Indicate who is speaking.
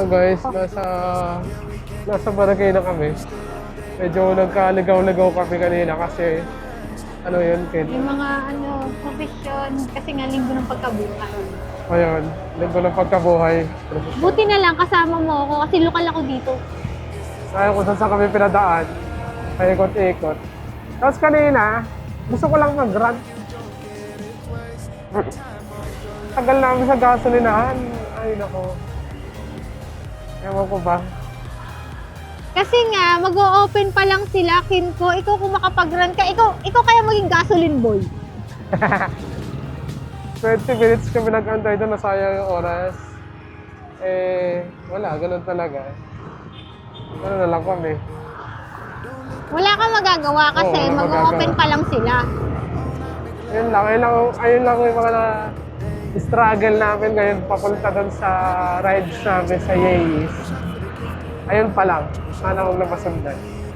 Speaker 1: guys, nasa barangay na kami. Medyo nagkaligaw-ligaw kami kanina kasi ano yun, Ken?
Speaker 2: Yung mga profesyon, kasi nga linggo ng pagkabuhay.
Speaker 1: Ayun, linggo ng pagkabuhay.
Speaker 2: Buti na lang kasama mo ako kasi lokal ako dito.
Speaker 1: Ayaw kung saan kami pinadaan. Paikot-ikot. Tapos kanina, gusto ko lang mag-rant. Tagal namin sa gasolinahan. Ay, nako. Ewan ko ba?
Speaker 2: Kasi nga, mag-o-open pa lang sila, Kinko. Ikaw kung makapag-run ka, ikaw kaya maging gasoline boy.
Speaker 1: 20 minutes kami nag-antay doon, nasayang yung oras. Wala, ganun talaga. Ganun na lang kami.
Speaker 2: Wala kang magagawa kasi
Speaker 1: Oo, wala
Speaker 2: mag-o-open
Speaker 1: magagawa.
Speaker 2: pa lang sila.
Speaker 1: Ayun lang yung mga struggle namin ngayon papunta doon sa rides namin sa Yeis. Ayun pa lang. Sana huwag na masundan.